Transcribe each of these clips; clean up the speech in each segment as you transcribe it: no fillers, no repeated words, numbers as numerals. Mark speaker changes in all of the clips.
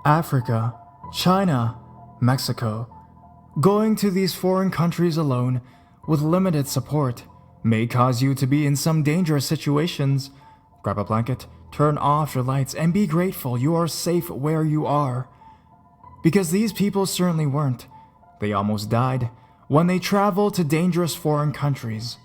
Speaker 1: Africa, China, Mexico. Going to these foreign countries alone with limited support may cause you to be in some dangerous situations. Grab a blanket, turn off your lights, and be grateful you are safe where you are. Because these people certainly weren't. They almost died when they traveled to dangerous foreign countries.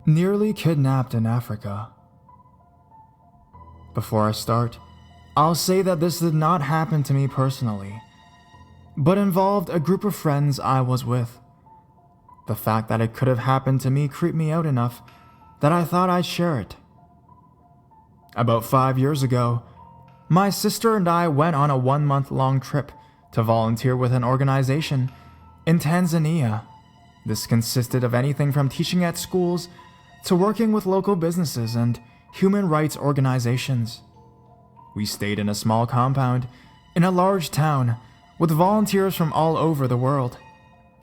Speaker 1: Nearly kidnapped in Africa. Before I start, I'll say that this did not happen to me personally, but involved a group of friends I was with. The fact that it could have happened to me creeped me out enough that I thought I'd share it. About 5 years ago, my sister and I went on a 1-month-long trip to volunteer with an organization in Tanzania. This consisted of anything from teaching at schools to working with local businesses and human rights organizations. We stayed in a small compound in a large town with volunteers from all over the world,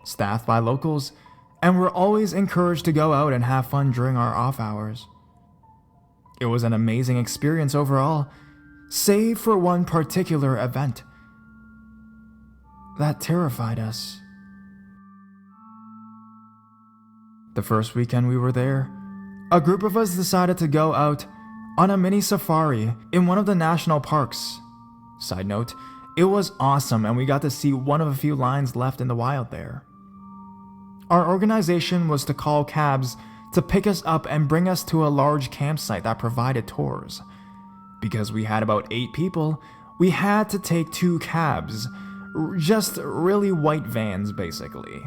Speaker 1: staffed by locals, and were always encouraged to go out and have fun during our off hours. It was an amazing experience overall, save for one particular event that terrified us. The first weekend we were there, a group of us decided to go out on a mini safari in one of the national parks. Side note, it was awesome and we got to see one of a few lions left in the wild there. Our organization was to call cabs to pick us up and bring us to a large campsite that provided tours. Because we had about 8 people, we had to take 2 cabs, just really white vans basically,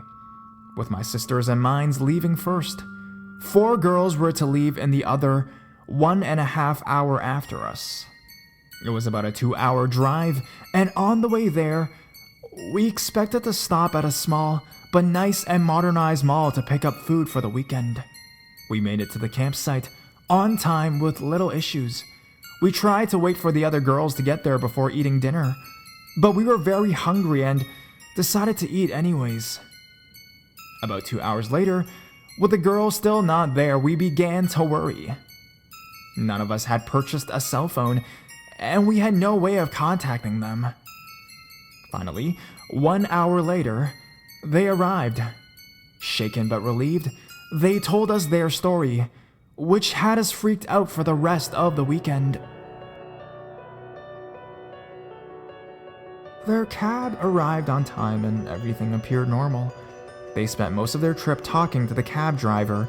Speaker 1: with my sisters and mine's leaving first. 4 girls were to leave in the other 1.5 hour after us. It was about a 2-hour drive, and on the way there, we expected to stop at a small but nice and modernized mall to pick up food for the weekend. We made it to the campsite on time with little issues. We tried to wait for the other girls to get there before eating dinner, but we were very hungry and decided to eat anyways. About 2 hours later, with the girls still not there, we began to worry. None of us had purchased a cell phone, and we had no way of contacting them. Finally, 1 hour later, they arrived. Shaken but relieved, they told us their story, which had us freaked out for the rest of the weekend. Their cab arrived on time and everything appeared normal. They spent most of their trip talking to the cab driver,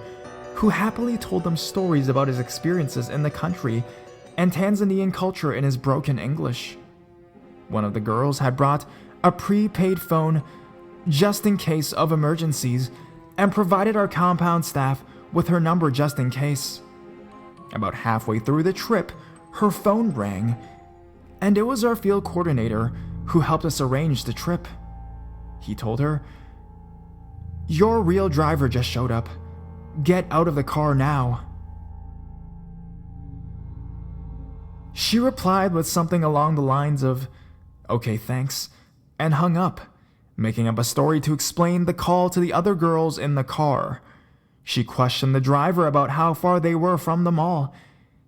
Speaker 1: who happily told them stories about his experiences in the country and Tanzanian culture in his broken English. One of the girls had brought a prepaid phone just in case of emergencies and provided our compound staff with her number just in case. About halfway through the trip, her phone rang, and it was our field coordinator who helped us arrange the trip. He told her, "Your real driver just showed up. Get out of the car now." She replied with something along the lines of, "Okay, thanks," and hung up, making up a story to explain the call to the other girls in the car. She questioned the driver about how far they were from the mall.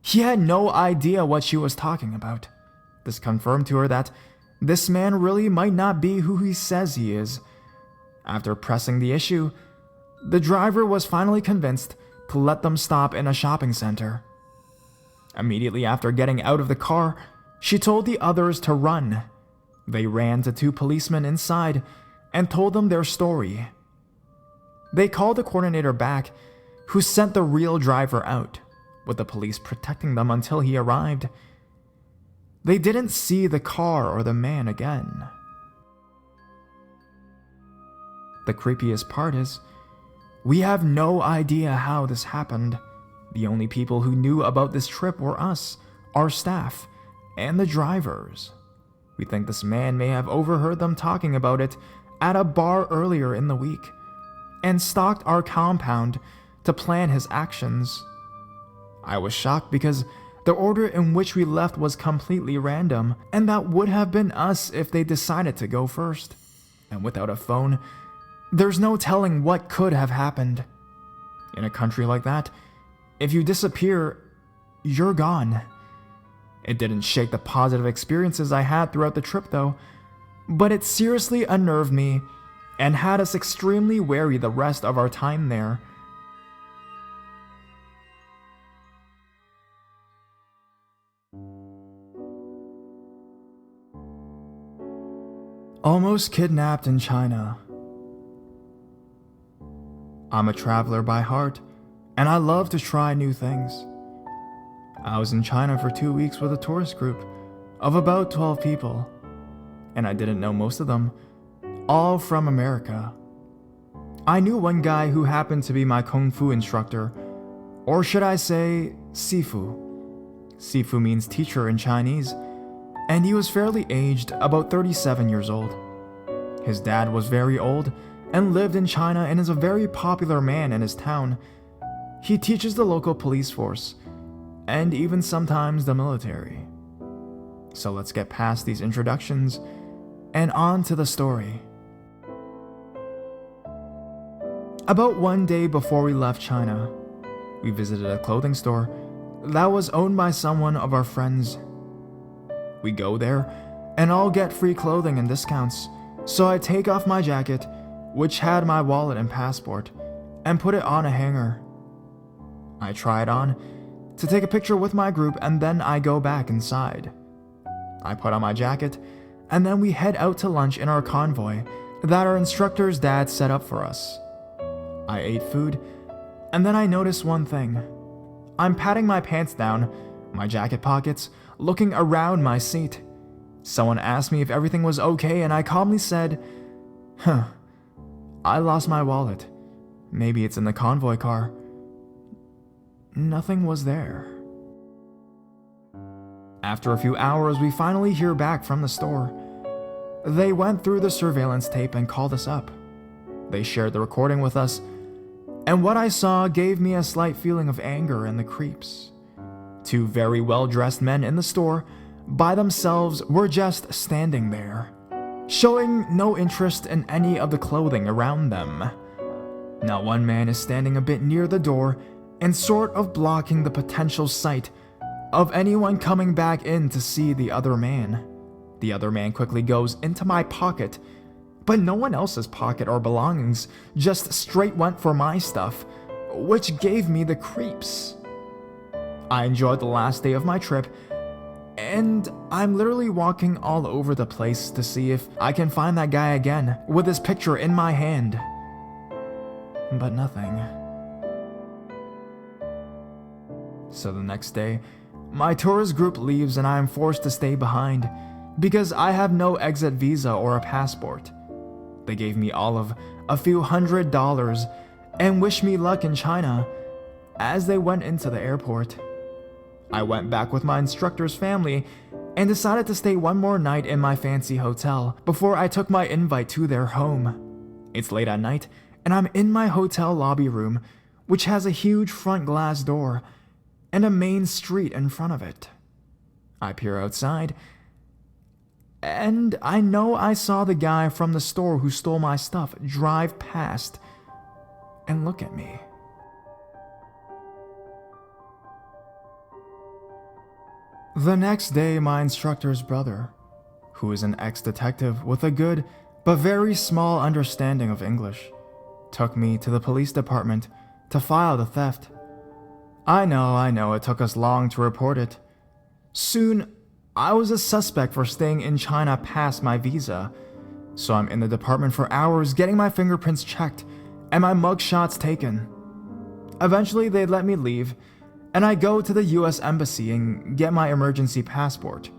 Speaker 1: He had no idea what she was talking about. This confirmed to her that this man really might not be who he says he is. After pressing the issue, the driver was finally convinced to let them stop in a shopping center. Immediately after getting out of the car, she told the others to run. They ran to 2 policemen inside and told them their story. They called the coordinator back, who sent the real driver out, with the police protecting them until he arrived. They didn't see the car or the man again. The creepiest part is, we have no idea how this happened. The only people who knew about this trip were us, our staff, and the drivers. We think this man may have overheard them talking about it at a bar earlier in the week, and stalked our compound to plan his actions. I was shocked because the order in which we left was completely random, and that would have been us if they decided to go first. And without a phone, there's no telling what could have happened. In a country like that, if you disappear, "You're gone." It didn't shake the positive experiences I had throughout the trip though, but it seriously unnerved me and had us extremely wary the rest of our time there. Almost kidnapped in China. I'm a traveler by heart, and I love to try new things. I was in China for 2 weeks with a tourist group of about 12 people, and I didn't know most of them, all from America. I knew one guy who happened to be my Kung Fu instructor, or should I say, Sifu. Sifu means teacher in Chinese, and he was fairly aged, about 37 years old. His dad was very old and lived in China and is a very popular man in his town. He teaches the local police force, and even sometimes the military. So let's get past these introductions and on to the story. About 1 day before we left China, we visited a clothing store that was owned by someone of our friends. We go there and all get free clothing and discounts, so I take off my jacket, which had my wallet and passport, and put it on a hanger. I try it on to take a picture with my group, and then I go back inside. I put on my jacket, and then we head out to lunch in our convoy that our instructor's dad set up for us. I ate food, and then I noticed one thing. I'm patting my pants down, my jacket pockets, looking around my seat. Someone asked me if everything was okay, and I calmly said, I lost my wallet. Maybe it's in the convoy car. Nothing was there. After a few hours, we finally hear back from the store. They went through the surveillance tape and called us up. They shared the recording with us, and what I saw gave me a slight feeling of anger and the creeps. 2 very well-dressed men in the store, by themselves, were just standing there, showing no interest in any of the clothing around them. Now one man is standing a bit near the door and sort of blocking the potential sight of anyone coming back in to see the other man. The other man quickly goes into my pocket, but no one else's pocket or belongings, just straight went for my stuff, which gave me the creeps. I enjoyed the last day of my trip, and I'm literally walking all over the place to see if I can find that guy again with his picture in my hand. But nothing. So the next day, my tourist group leaves and I am forced to stay behind because I have no exit visa or a passport. They gave me all of a few $100 and wished me luck in China as they went into the airport. I went back with my instructor's family and decided to stay one more night in my fancy hotel before I took my invite to their home. It's late at night and I'm in my hotel lobby room, which has a huge front glass door and a main street in front of it. I peer outside, and I know I saw the guy from the store who stole my stuff drive past and look at me. The next day, my instructor's brother, who is an ex-detective with a good but very small understanding of English, took me to the police department to file the theft. I know, it took us long to report it. Soon, I was a suspect for staying in China past my visa, so I'm in the department for hours getting my fingerprints checked and my mugshots taken. Eventually, they let me leave, and I go to the US Embassy and get my emergency passport.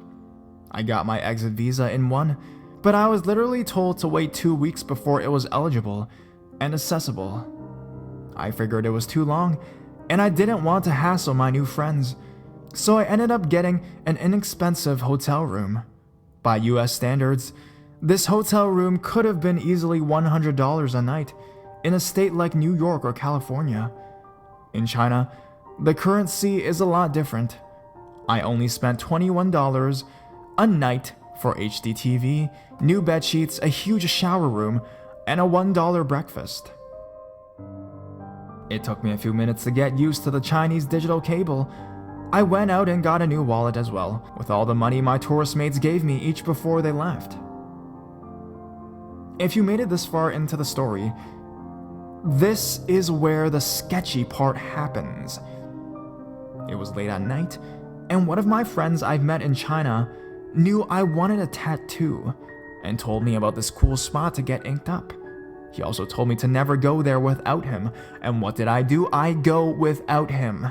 Speaker 1: I got my exit visa in one, but I was literally told to wait 2 weeks before it was eligible and accessible. I figured it was too long, and I didn't want to hassle my new friends, so I ended up getting an inexpensive hotel room. By US standards, this hotel room could have been easily $100 a night in a state like New York or California. In China, the currency is a lot different. I only spent $21 a night for HD TV, new bedsheets, a huge shower room, and a $1 breakfast. It took me a few minutes to get used to the Chinese digital cable, I went out and got a new wallet as well, with all the money my tourist mates gave me each before they left. If you made it this far into the story, this is where the sketchy part happens. It was late at night, and one of my friends I've met in China knew I wanted a tattoo and told me about this cool spot to get inked up. He also told me to never go there without him, and what did I do? I go without him.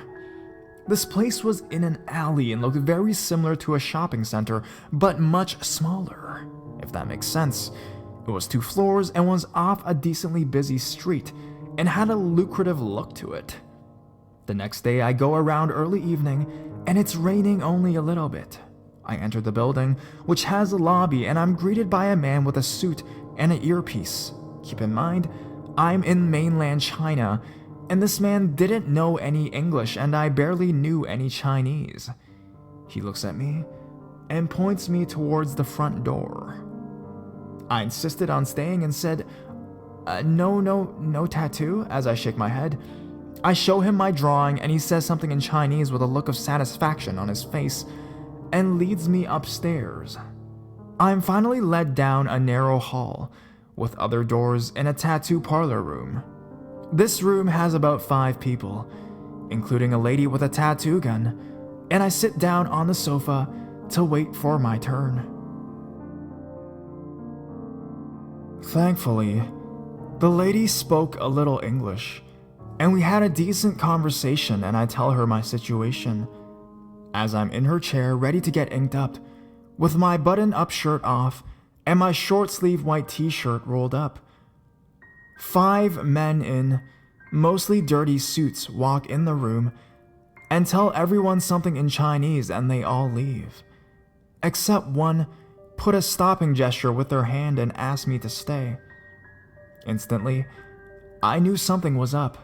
Speaker 1: This place was in an alley and looked very similar to a shopping center, but much smaller, if that makes sense. It was 2 floors and was off a decently busy street and had a lucrative look to it. The next day I go around early evening and it's raining only a little bit. I enter the building, which has a lobby, and I'm greeted by a man with a suit and an earpiece. Keep in mind, I'm in mainland China, and this man didn't know any English and I barely knew any Chinese. He looks at me and points me towards the front door. I insisted on staying and said, no tattoo, as I shake my head. I show him my drawing and he says something in Chinese with a look of satisfaction on his face and leads me upstairs. I'm finally led down a narrow hall with other doors and a tattoo parlor room. This room has about 5 people, including a lady with a tattoo gun, and I sit down on the sofa to wait for my turn. Thankfully, the lady spoke a little English, and we had a decent conversation, and I tell her my situation. As I'm in her chair ready to get inked up, with my button-up shirt off and my short-sleeve white t-shirt rolled up. 5 men in mostly dirty suits walk in the room and tell everyone something in Chinese, and they all leave. Except one put a stopping gesture with their hand and asked me to stay. Instantly, I knew something was up.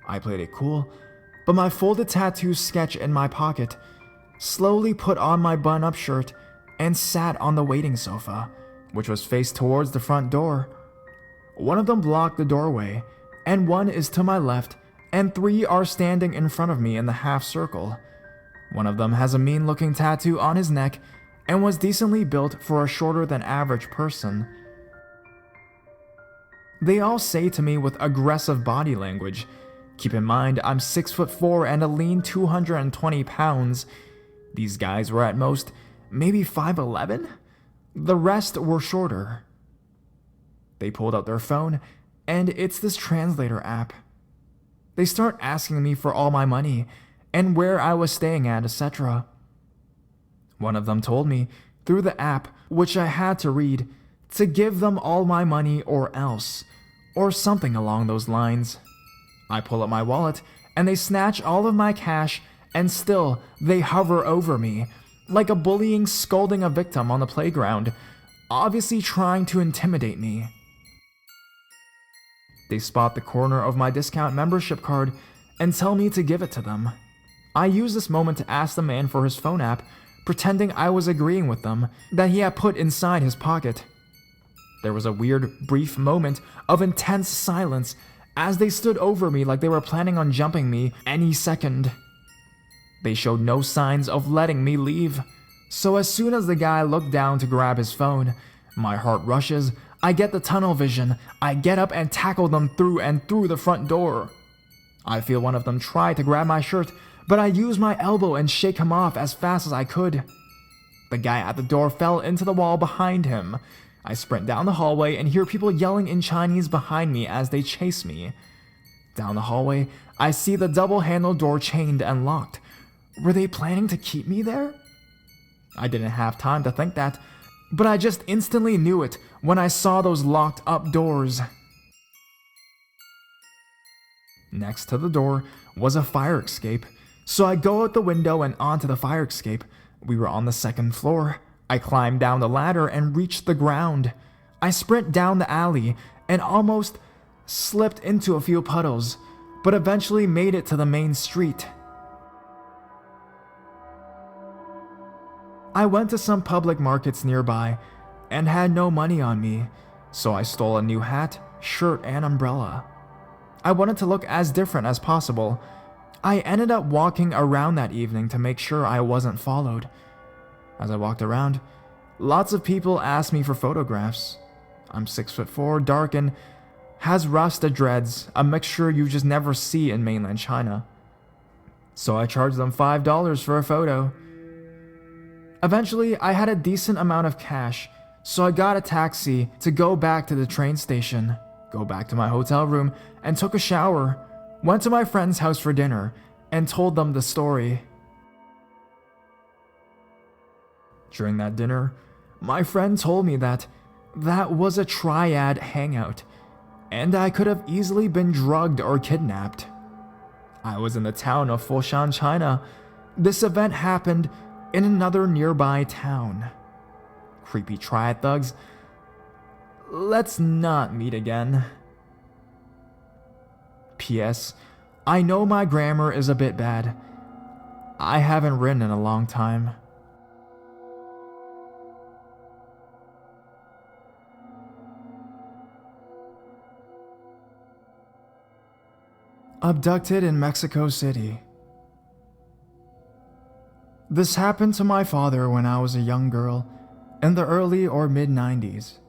Speaker 1: I played it cool, but my folded tattoo sketch in my pocket, slowly put on my button-up shirt and sat on the waiting sofa, which was faced towards the front door. One of them blocked the doorway, and one is to my left, and 3 are standing in front of me in the half circle. One of them has a mean-looking tattoo on his neck and was decently built for a shorter than average person. They all say to me with aggressive body language. Keep in mind, I'm 6'4" and a lean 220 pounds. These guys were at most maybe 5'11". The rest were shorter. They pulled out their phone, and it's this translator app. They start asking me for all my money and where I was staying at, etc. One of them told me, through the app, which I had to read, to give them all my money or else, or something along those lines. I pull up my wallet, and they snatch all of my cash, and still they hover over me, like a bullying scolding a victim on the playground, obviously trying to intimidate me. They spot the corner of my discount membership card and tell me to give it to them. I use this moment to ask the man for his phone app, pretending I was agreeing with them, that he had put inside his pocket. There was a weird, brief moment of intense silence as they stood over me like they were planning on jumping me any second. They showed no signs of letting me leave, so as soon as the guy looked down to grab his phone, my heart rushes, I get the tunnel vision, I get up and tackle them through the front door. I feel one of them try to grab my shirt, but I use my elbow and shake him off as fast as I could. The guy at the door fell into the wall behind him. I sprint down the hallway and hear people yelling in Chinese behind me as they chase me. Down the hallway, I see the double-handled door chained and locked. Were they planning to keep me there? I didn't have time to think that, but I just instantly knew it when I saw those locked up doors. Next to the door was a fire escape, so I go out the window and onto the fire escape. We were on the 2nd floor. I climbed down the ladder and reached the ground. I sprint down the alley and almost slipped into a few puddles, but eventually made it to the main street. I went to some public markets nearby and had no money on me, so I stole a new hat, shirt, and umbrella. I wanted to look as different as possible. I ended up walking around that evening to make sure I wasn't followed. As I walked around, lots of people asked me for photographs. I'm 6'4", dark, and has Rasta dreads, a mixture you just never see in mainland China. So I charged them $5 for a photo. Eventually, I had a decent amount of cash, so I got a taxi to go back to the train station, go back to my hotel room, and took a shower, went to my friend's house for dinner, and told them the story. During that dinner, my friend told me that was a triad hangout, and I could have easily been drugged or kidnapped. I was in the town of Foshan, China. This event happened in another nearby town. Creepy triad thugs. Let's not meet again. P.S. I know my grammar is a bit bad. I haven't written in a long time. Abducted in Mexico City. This happened to my father when I was a young girl, in the early or mid-90s.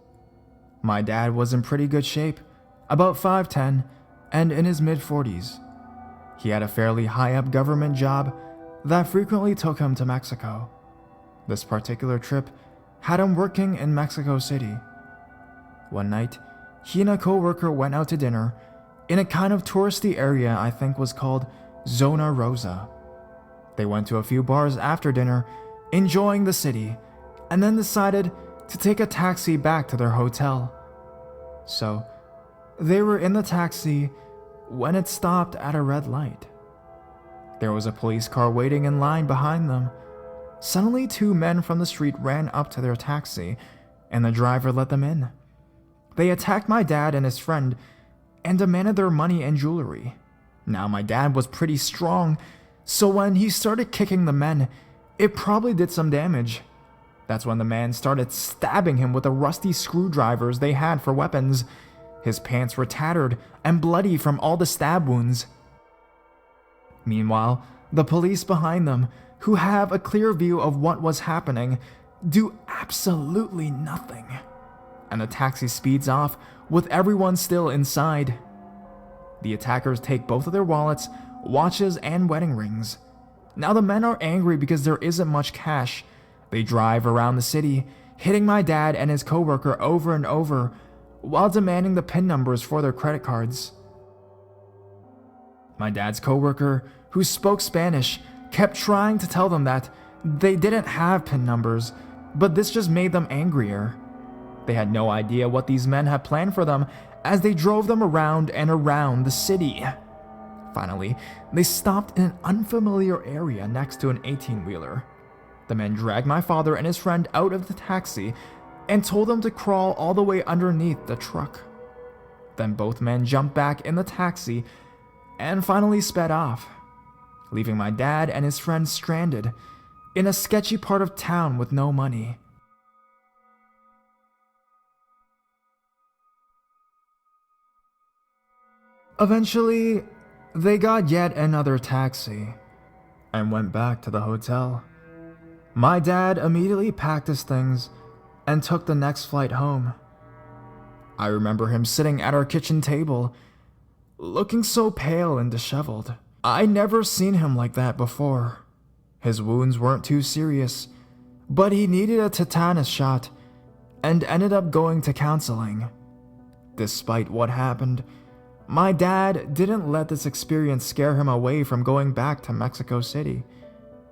Speaker 1: My dad was in pretty good shape, about 5'10", and in his mid-40s. He had a fairly high-up government job that frequently took him to Mexico. This particular trip had him working in Mexico City. One night, he and a co-worker went out to dinner in a kind of touristy area I think was called Zona Rosa. They went to a few bars after dinner, enjoying the city, and then decided to take a taxi back to their hotel. So, they were in the taxi when it stopped at a red light. There was a police car waiting in line behind them. Suddenly, two men from the street ran up to their taxi, and the driver let them in. They attacked my dad and his friend and demanded their money and jewelry. Now, my dad was pretty strong, so when he started kicking the men, it probably did some damage. That's when the man started stabbing him with the rusty screwdrivers they had for weapons. His pants were tattered and bloody from all the stab wounds. Meanwhile, the police behind them, who have a clear view of what was happening, do absolutely nothing. And the taxi speeds off with everyone still inside. The attackers take both of their wallets, watches, and wedding rings. Now the men are angry because there isn't much cash. They drive around the city, hitting my dad and his coworker over and over, while demanding the PIN numbers for their credit cards. My dad's coworker, who spoke Spanish, kept trying to tell them that they didn't have PIN numbers, but this just made them angrier. They had no idea what these men had planned for them as they drove them around and around the city. Finally, they stopped in an unfamiliar area next to an 18-wheeler. The men dragged my father and his friend out of the taxi and told them to crawl all the way underneath the truck. Then both men jumped back in the taxi and finally sped off, leaving my dad and his friend stranded in a sketchy part of town with no money. Eventually, they got yet another taxi and went back to the hotel. My dad immediately packed his things and took the next flight home. I remember him sitting at our kitchen table, looking so pale and disheveled. I'd never seen him like that before. His wounds weren't too serious, but he needed a tetanus shot and ended up going to counseling. Despite what happened, my dad didn't let this experience scare him away from going back to Mexico City.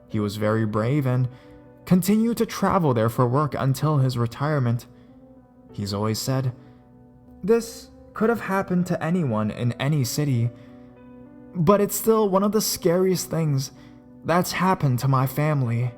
Speaker 1: He was very brave and continued to travel there for work until his retirement. He's always said, "This could have happened to anyone in any city, but it's still one of the scariest things that's happened to my family."